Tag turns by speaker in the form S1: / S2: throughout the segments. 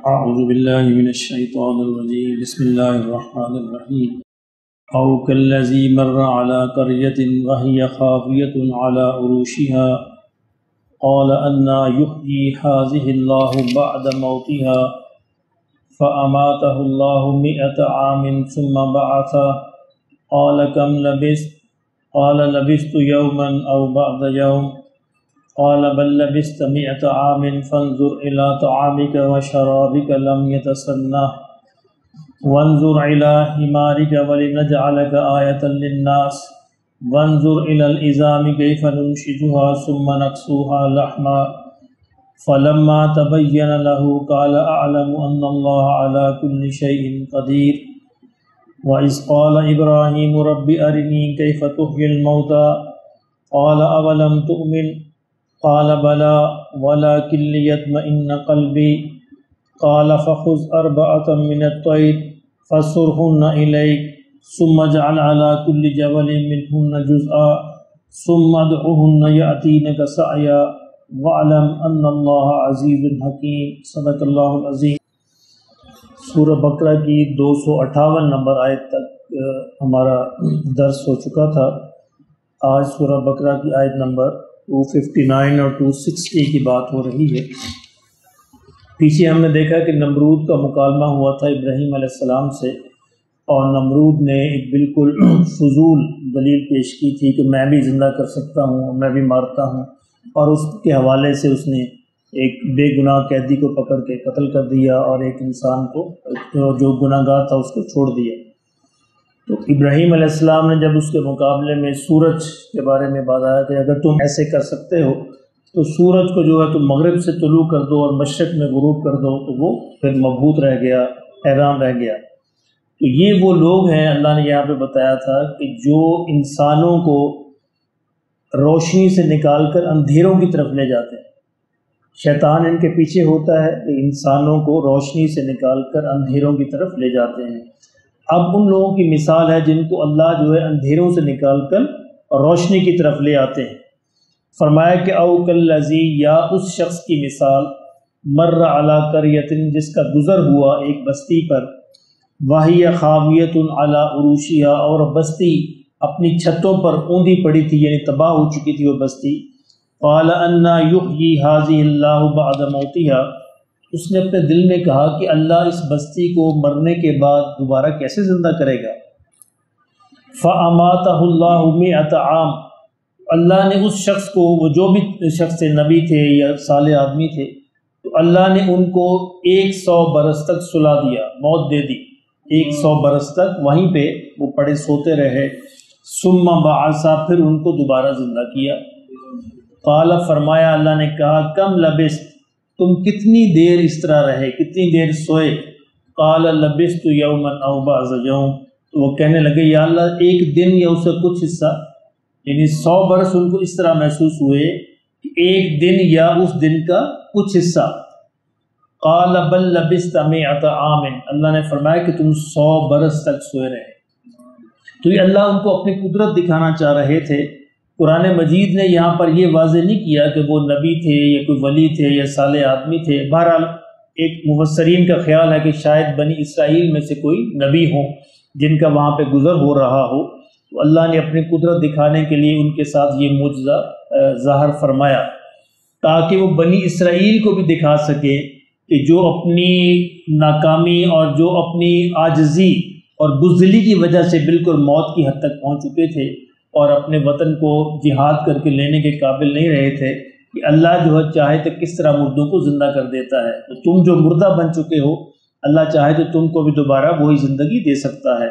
S1: أعوذ بالله من الشيطان الرجيم بسم الله الرحمن الرحيم أو كالذي مر على قرية وهي خاوية على عروشها قال أنى يحيي هذه الله بعد موتها فأماته الله 100 عام ثم بعثه قال كم لبثت قال لبثت يوما أو بعض يوم قال بل لبثت 100 عام فانظر إلى طعامك وشرابك لم يتسنه وانظر إلى حمارك ولنجعلك آية للناس وانظر إلى العظام كيف ننشزها ثم نكسوها لحما فلما تبين له قال أعلم أن الله على كل شيء قدير وإذ قال إبراهيم رب أرني كيف تحيي الموتى قال أولم تؤمن قال بلى ولكن ليطمئن قلبي قال فخذ 4 من الطير فصرهن إليك ثم اجعل على كل جبل منهن جزءا ثم ادعهن يأتينك سعيا واعلم ان اللہ عزیز حکیم صدق اللہ العظیم۔ سورہ بقرہ کی 258 نمبر آیت تک ہمارا درس ہو چکا تھا۔ آج سورہ بقرہ کی آیت نمبر 259 اور 260 کی بات ہو رہی ہے۔ پیچھے ہم نے دیکھا کہ نمرود کا مکالمہ ہوا تھا ابراہیم علیہ السلام سے، اور نمرود نے ایک بالکل فضول دلیل پیش کی تھی کہ میں بھی زندہ کر سکتا ہوں، میں بھی مارتا ہوں، اور اس کے حوالے سے اس نے ایک بے گناہ قیدی کو پکڑ کے قتل کر دیا اور ایک انسان کو جو گناہ گار تھا اس کو چھوڑ دیا۔ تو ابراہیم علیہ السلام نے جب اس کے مقابلے میں سورج کے بارے میں بات آیا کہ اگر تم ایسے کر سکتے ہو تو سورج کو جو ہے تم مغرب سے طلوع کر دو اور مشرق میں غروب کر دو، تو وہ پھر مبہوت رہ گیا، حیران رہ گیا۔ تو یہ وہ لوگ ہیں، اللہ نے یہاں پہ بتایا تھا کہ جو انسانوں کو روشنی سے نکال کر اندھیروں کی طرف لے جاتے ہیں۔ شیطان ان کے پیچھے ہوتا ہے کہ انسانوں کو روشنی سے نکال کر اندھیروں کی طرف لے جاتے ہیں۔ اب ان لوگوں کی مثال ہے جن کو اللہ جو ہے اندھیروں سے نکال کر روشنی کی طرف لے آتے ہیں۔ فرمایا کہ او کالذی، یا اس شخص کی مثال، مر علی قریۃ، جس کا گزر ہوا ایک بستی پر، وہی خاویۃ علی عروشها، اور بستی اپنی چھتوں پر اوندھی پڑی تھی، یعنی تباہ ہو چکی تھی وہ بستی۔ قال انا یحیی هذه اللہ بعد موتها، اس نے اپنے دل میں کہا کہ اللہ اس بستی کو مرنے کے بعد دوبارہ کیسے زندہ کرے گا۔ فاماتہ اللہ 100 عام، اللہ نے اس شخص کو، وہ جو بھی شخص نبی تھے یا صالح آدمی تھے، تو اللہ نے ان کو 100 برس تک سلا دیا، موت دے دی۔ 100 برس تک وہیں پہ وہ پڑے سوتے رہے۔ ثم بعثا، پھر ان کو دوبارہ زندہ کیا۔ قال، فرمایا اللہ نے کہا، کم لبثت، تم کتنی دیر اس طرح رہے، کتنی دیر سوئے۔ قال لبثت یوما او بعض یوم، تو وہ کہنے لگے یا اللہ ایک دن یا اس کا کچھ حصہ، یعنی 100 برس ان کو اس طرح محسوس ہوئے کہ ایک دن یا اس دن کا کچھ حصہ۔ قال بل لبثت 100 عام، اللہ نے فرمایا کہ تم 100 برس تک سوئے رہے۔ تو یہ اللہ ان کو اپنی قدرت دکھانا چاہ رہے تھے۔ قرآن مجید نے یہاں پر یہ واضح نہیں کیا کہ وہ نبی تھے یا کوئی ولی تھے یا صالح آدمی تھے۔ بہرحال ایک مفسرین کا خیال ہے کہ شاید بنی اسرائیل میں سے کوئی نبی ہوں جن کا وہاں پہ گزر ہو رہا ہو، تو اللہ نے اپنی قدرت دکھانے کے لیے ان کے ساتھ یہ معجزہ ظاہر فرمایا، تاکہ وہ بنی اسرائیل کو بھی دکھا سکے کہ جو اپنی ناکامی اور جو اپنی عاجزی اور بزدلی کی وجہ سے بالکل موت کی حد تک پہنچ چکے تھے اور اپنے وطن کو جہاد کر کے لینے کے قابل نہیں رہے تھے، کہ اللہ جو ہے چاہے تو کس طرح مردوں کو زندہ کر دیتا ہے۔ تو تم جو مردہ بن چکے ہو، اللہ چاہے تو تم کو بھی دوبارہ وہی زندگی دے سکتا ہے۔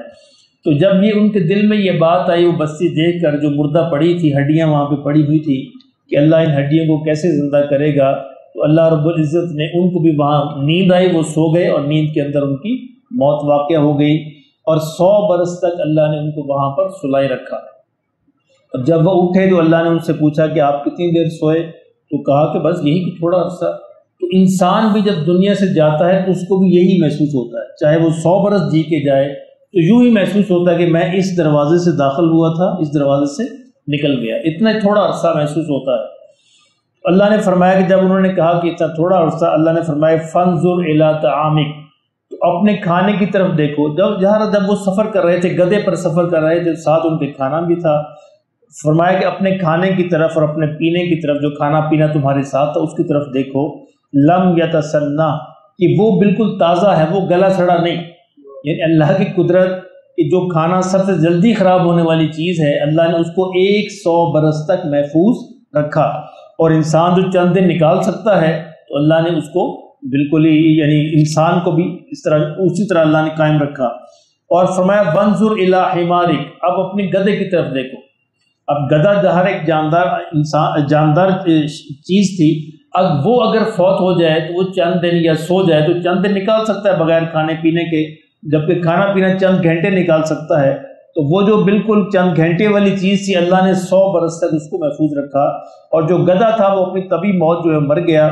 S1: تو جب یہ ان کے دل میں یہ بات آئی، وہ بستی دیکھ کر جو مردہ پڑی تھی، ہڈیاں وہاں پہ پڑی ہوئی تھی، کہ اللہ ان ہڈیوں کو کیسے زندہ کرے گا، تو اللہ رب العزت نے ان کو بھی وہاں نیند آئی، وہ سو گئے اور نیند کے اندر ان کی موت واقع ہو گئی، اور 100 برس تک اللہ نے ان کو وہاں پر سلائے رکھا۔ اب جب وہ اٹھے تو اللہ نے ان سے پوچھا کہ آپ کتنی دیر سوئے، تو کہا کہ بس یہی کہ تھوڑا عرصہ۔ تو انسان بھی جب دنیا سے جاتا ہے تو اس کو بھی یہی محسوس ہوتا ہے، چاہے وہ 100 برس جی کے جائے تو یوں ہی محسوس ہوتا ہے کہ میں اس دروازے سے داخل ہوا تھا، اس دروازے سے نکل گیا، اتنا تھوڑا عرصہ محسوس ہوتا ہے۔ اللہ نے فرمایا کہ جب انہوں نے کہا کہ اتنا تھوڑا عرصہ، اللہ نے فرمایا فانظر الی طعامک، تو اپنے کھانے کی طرف دیکھو۔ جب وہ سفر کر رہے تھے، گدھے پر سفر کر رہے تھے، ساتھ ان کے کھانا بھی تھا، فرمایا کہ اپنے کھانے کی طرف اور اپنے پینے کی طرف، جو کھانا پینا تمہارے ساتھ تھا اس کی طرف دیکھو۔ لم یتسنہ، کہ وہ بالکل تازہ ہے، وہ گلا سڑا نہیں۔ یعنی اللہ کی قدرت کہ جو کھانا سب سے جلدی خراب ہونے والی چیز ہے، اللہ نے اس کو 100 برس تک محفوظ رکھا، اور انسان جو چند دن نکال سکتا ہے تو اللہ نے اس کو بالکل ہی، یعنی انسان کو بھی اسی طرح اللہ نے قائم رکھا۔ اور فرمایا وانظر الی حمارک، اب اپنی گدھے کی طرف دیکھو۔ اب گدھا جہر ایک جاندار چیز تھی، اب وہ اگر فوت ہو جائے تو وہ چند دن یا سو جائے تو چند دن نکال سکتا ہے بغیر کھانے پینے کے، جبکہ کھانا پینا چند گھنٹے نکال سکتا ہے۔ تو وہ جو بالکل چند گھنٹے والی چیز تھی، اللہ نے 100 برس تک اس کو محفوظ رکھا، اور جو گدھا تھا وہ اپنی طبی موت جو ہے مر گیا،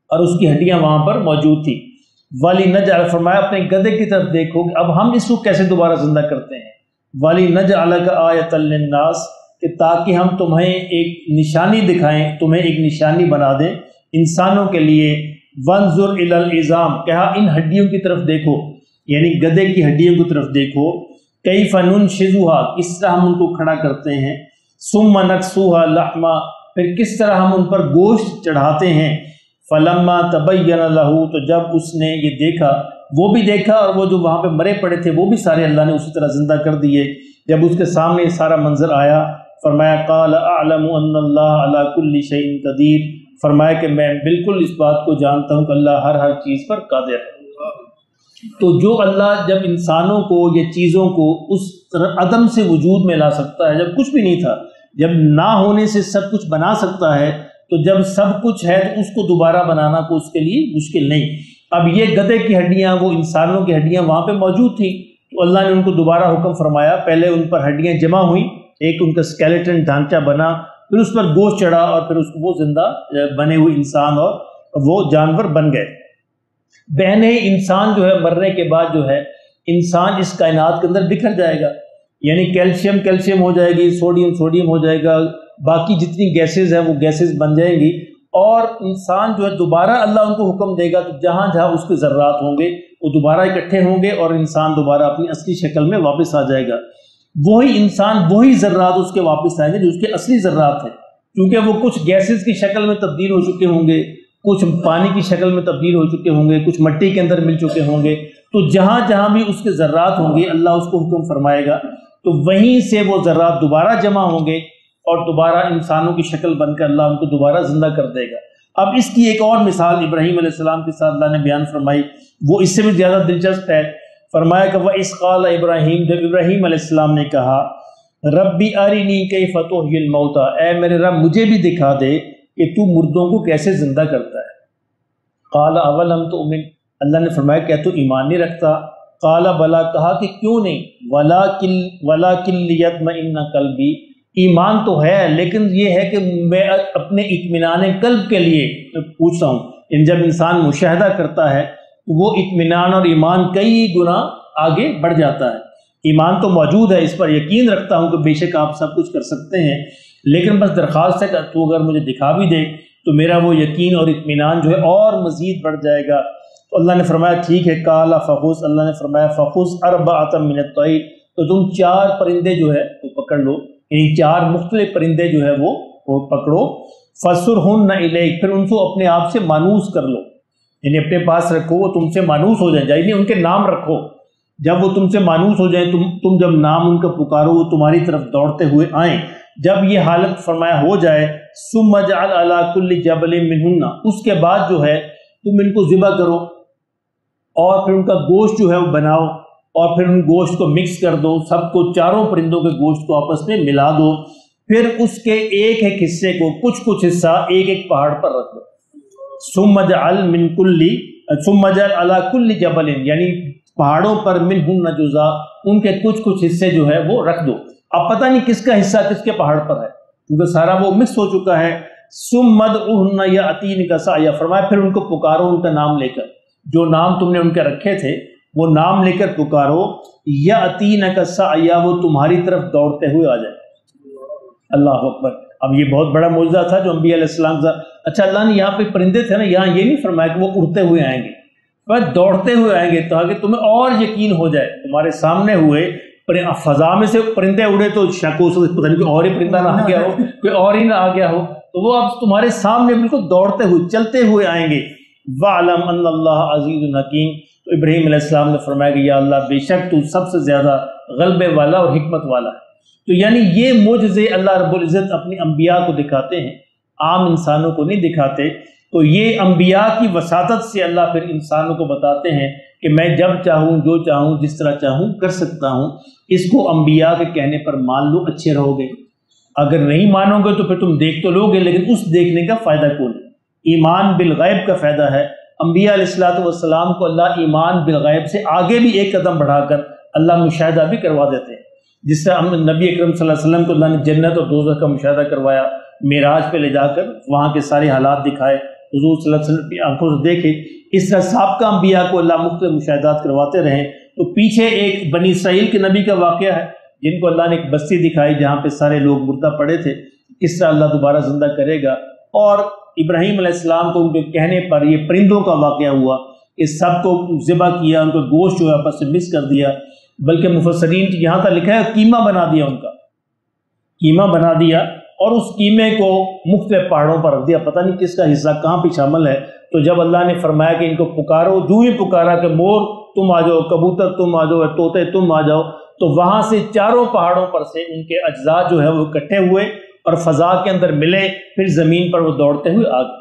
S1: اور اس کی ہڈیاں وہاں پر موجود تھی۔ وَلِنَجْعَلَ، فرمایا اپنے گدھے کی طرف دیکھو کہ اب ہم اس کو کیسے دوبارہ زندہ کرتے ہیں۔ وَلِنَجْعَلَكَ آیَةً لِلنَّاسِ، کہ تاکہ ہم تمہیں ایک نشانی دکھائیں، تمہیں ایک نشانی بنا دیں انسانوں کے لیے۔ وَانظُرْ إِلَى الْعِظَامِ، کہا ان ہڈیوں کی طرف دیکھو، یعنی گدھے کی ہڈیوں کی طرف دیکھو۔ کیف ننشزها، کس طرح ہم ان کو کھڑا کرتے ہیں۔ ثم نکسوها لحما، پھر کس طرح ہم ان پر گوشت چڑھاتے ہیں۔ فلما تبین له، تو جب اس نے یہ دیکھا، وہ بھی دیکھا اور وہ جو وہاں پہ مرے پڑے تھے وہ بھی سارے اللہ نے اسی طرح زندہ کر دیے۔ جب اس کے سامنے یہ سارا منظر آیا، فرمایا قال اعلم ان اللہ علی کل شیء قدیر، فرمایا کہ میں بالکل اس بات کو جانتا ہوں کہ اللہ ہر چیز پر قادر ہے۔ تو جو اللہ جب انسانوں کو یا چیزوں کو اس عدم سے وجود میں لا سکتا ہے، جب کچھ بھی نہیں تھا، جب نہ ہونے سے سب کچھ بنا سکتا ہے، تو جب سب کچھ ہے تو اس کو دوبارہ بنانا کو اس کے لیے مشکل نہیں۔ اب یہ گدھے کی ہڈیاں، وہ انسانوں کی ہڈیاں وہاں پہ موجود تھیں، تو اللہ نے ان کو دوبارہ حکم فرمایا، پہلے ان پر ہڈیاں جمع ہوئیں، ایک ان کا اسکیلیٹن ڈھانچہ بنا، پھر اس پر گوشت چڑھا، اور پھر اس کو وہ زندہ بنے ہوئے انسان اور وہ جانور بن گئے۔ بہن انسان جو ہے مرنے کے بعد جو ہے انسان اس کائنات کے اندر بکھر جائے گا، یعنی کیلشیم ہو جائے گی، سوڈیم ہو جائے گا، باقی جتنی گیسز ہیں وہ گیسز بن جائیں گی، اور انسان جو ہے دوبارہ اللہ ان کو حکم دے گا تو جہاں جہاں اس کے ذرات ہوں گے وہ دوبارہ اکٹھے ہوں گے، اور انسان دوبارہ اپنی اصلی شکل میں واپس آ جائے گا۔ وہی انسان، وہی ذرات اس کے واپس آئیں گے جو اس کے اصلی ذرات ہیں، کیونکہ وہ کچھ گیسز کی شکل میں تبدیل ہو چکے ہوں گے، کچھ پانی کی شکل میں تبدیل ہو چکے ہوں گے، کچھ مٹی کے اندر مل چکے ہوں گے، تو جہاں جہاں بھی اس کے ذرات ہوں گے اللہ اس کو حکم فرمائے گا، تو وہیں سے وہ ذرات دوبارہ جمع ہوں گے، اور دوبارہ انسانوں کی شکل بن کر اللہ ان کو دوبارہ زندہ کر دے گا۔ اب اس کی ایک اور مثال ابراہیم علیہ السلام کے ساتھ اللہ نے بیان فرمائی، وہ اس سے بھی زیادہ دلچسپ ہے۔ فرمایا کہ وَإِذْ قَالَ ابراہیم، جب ابراہیم علیہ السلام نے کہا ربی ارنی کیف تحیی الموتیٰ، اے میرے رب مجھے بھی دکھا دے کہ تو مردوں کو کیسے زندہ کرتا ہے۔ قال اولم تؤمن، اللہ نے فرمایا کیا تو ایمان نہیں رکھتا؟ قال بلا، کہا کہ کیوں نہیں، ولکن لیطمئن قلبی، ایمان تو ہے لیکن یہ ہے کہ میں اپنے اطمینان قلب کے لیے پوچھتا ہوں۔ جب انسان مشاہدہ کرتا ہے وہ اطمینان اور ایمان کئی گنا آگے بڑھ جاتا ہے۔ ایمان تو موجود ہے، اس پر یقین رکھتا ہوں کہ بے شک آپ سب کچھ کر سکتے ہیں، لیکن بس درخواست ہے کہ تو اگر مجھے دکھا بھی دے تو میرا وہ یقین اور اطمینان جو ہے اور مزید بڑھ جائے گا۔ تو اللہ نے فرمایا ٹھیک ہے، قال فخذ، اللہ نے فرمایا فخذ اربعۃ من الطیر، تو تم 4 پرندے جو ہے وہ پکڑ لو، یعنی 4 مختلف پرندے جو ہے وہ پکڑو، فصرہن الیک، پھر ان کو اپنے آپ سے مانوس کر لو، یعنی اپنے پاس رکھو، وہ تم سے مانوس ہو جائیں، یعنی ان کے نام رکھو، جب وہ تم سے مانوس ہو جائیں، تم جب نام ان کا پکارو وہ تمہاری طرف دوڑتے ہوئے آئیں۔ جب یہ حالت فرمایا ہو جائے، ثم اجعل علی کل جبل منہن، اس کے بعد جو ہے تم ان کو ذبح کرو اور پھر ان کا گوشت جو ہے وہ بناؤ، اور پھر ان گوشت کو مکس کر دو، سب کو 4 پرندوں کے گوشت کو آپس میں ملا دو، پھر اس کے ایک ایک حصے کو، کچھ حصہ ایک ایک پہاڑ پر رکھ دو۔ ثم اجعل علی کل جبل، یعنی پہاڑوں پر منہن جزء، ان کے کچھ حصے جو ہے وہ رکھ دو۔ اب پتہ نہیں کس کا حصہ کس کے پہاڑ پر ہے، کیونکہ سارا وہ مکس ہو چکا ہے۔ ثم ادعوہن یاتینک سعیا، فرمایا پھر ان کو پکارو ان کا نام لے کر، جو نام تم نے ان کے رکھے تھے وہ نام لے کر پکارو، یاتینک سعیا، وہ تمہاری طرف دوڑتے ہوئے آ جائے۔ اللہ اکبر۔ اب یہ بہت بڑا معجزہ تھا جو انبیاء علیہ السلام کا. اچھا اللہ نے یہاں پہ پرندے تھے نا، یہاں یہ نہیں فرمایا کہ وہ اڑتے ہوئے آئیں گے، بس دوڑتے ہوئے آئیں گے تاکہ تمہیں اور یقین ہو جائے. تمہارے سامنے ہوئے فضا میں سے پرندے اڑے تو شک ہو سکتا، پتہ نہیں کوئی اور ہی پرندہ نہ آ گیا ہو، کوئی اور ہی نہ آ گیا ہو، تو وہ اب تمہارے سامنے بالکل دوڑتے ہوئے چلتے ہوئے آئیں گے. وَعْلَمْ أَنَّ اللَّهَ عَزِيزٌ حَكِيمٌ. تو ابراہیم علیہ السلام نے فرمایا کہ یا اللہ بے شک تو سب سے زیادہ غلبے والا اور حکمت والا ہے. تو یعنی یہ معجزے اللہ رب العزت اپنی انبیاء کو دکھاتے ہیں، عام انسانوں کو نہیں دکھاتے. تو یہ انبیاء کی وساطت سے اللہ پھر انسانوں کو بتاتے ہیں کہ میں جب چاہوں، جو چاہوں، جس طرح چاہوں کر سکتا ہوں. اس کو انبیاء کے کہنے پر مان لو، اچھے رہو گے. اگر نہیں مانو گے تو پھر تم دیکھ تو لو گے، لیکن اس دیکھنے کا فائدہ کون ہے؟ ایمان بالغیب کا فائدہ ہے. انبیاء علیہ الصلوۃ والسلام کو اللہ ایمان بالغیب سے آگے بھی ایک قدم بڑھا کر اللہ مشاہدہ بھی کروا دیتے ہیں. جس طرح نبی اکرم صلی اللہ علیہ وسلم کو اللہ نے جنت اور دوزخ کا مشاہدہ کروایا، معراج پہ لے جا کر وہاں کے سارے حالات دکھائے، حضور صلی اللہ علیہ وسلم کی آنکھوں سے دیکھے. اس طرح سابقہ انبیاء کو اللہ مختلف مشاہدات کرواتے رہے. تو پیچھے ایک بنی اسرائیل کے نبی کا واقعہ ہے جن کو اللہ نے ایک بستی دکھائی جہاں پہ سارے لوگ مردہ پڑے تھے، کس طرح اللہ دوبارہ زندہ کرے گا. اور ابراہیم علیہ السلام کو ان کے کہنے پر یہ پرندوں کا واقعہ ہوا، اس سب کو ذبح کیا، ان کا گوشت جو ہے آپس سے مکس کر دیا، بلکہ مفسرین یہاں تک لکھا ہے قیمہ بنا دیا، ان کا قیمہ بنا دیا اور اس قیمے کو مختلف پہاڑوں پر رکھ دیا. پتہ نہیں کس کا حصہ کہاں پہ شامل ہے. تو جب اللہ نے فرمایا کہ ان کو پکارو، جو ہی پکارا کہ مور تم آ جاؤ، کبوتر تم آ جاؤ، طوطے تم آ جاؤ، تو وہاں سے چاروں پہاڑوں پر سے ان کے اجزاء جو ہے وہ اکٹھے ہوئے اور فضا کے اندر ملے، پھر زمین پر وہ دوڑتے ہوئے آ گئے.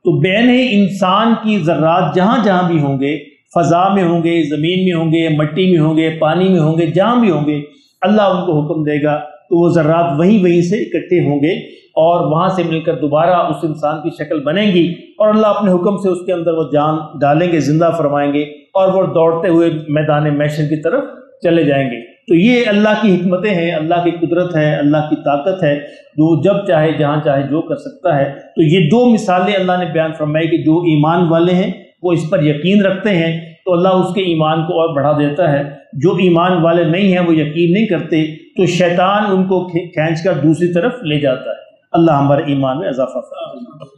S1: تو بین انسان کی ذرات جہاں جہاں بھی ہوں گے، فضا میں ہوں گے، زمین میں ہوں گے، مٹی میں ہوں گے، پانی میں ہوں گے، جہاں بھی ہوں گے اللہ ان کو حکم دے گا تو وہ ذرات وہیں سے اکٹھے ہوں گے اور وہاں سے مل کر دوبارہ اس انسان کی شکل بنے گی اور اللہ اپنے حکم سے اس کے اندر وہ جان ڈالیں گے، زندہ فرمائیں گے اور وہ دوڑتے ہوئے میدان محشر کی طرف چلے جائیں گے. تو یہ اللہ کی حکمتیں ہیں، اللہ کی قدرت ہے، اللہ کی طاقت ہے، جو جب چاہے جہاں چاہے جو کر سکتا ہے. تو یہ دو مثالیں اللہ نے بیان فرمائی کہ جو ایمان والے ہیں وہ اس پر یقین رکھتے ہیں تو اللہ اس کے ایمان کو اور بڑھا دیتا ہے. جو ایمان والے نہیں ہیں، وہ یقین نہیں کرتے، تو شیطان ان کو کھینچ کر دوسری طرف لے جاتا ہے. اللہ ہمارے ایمان میں اضافہ فرمائے.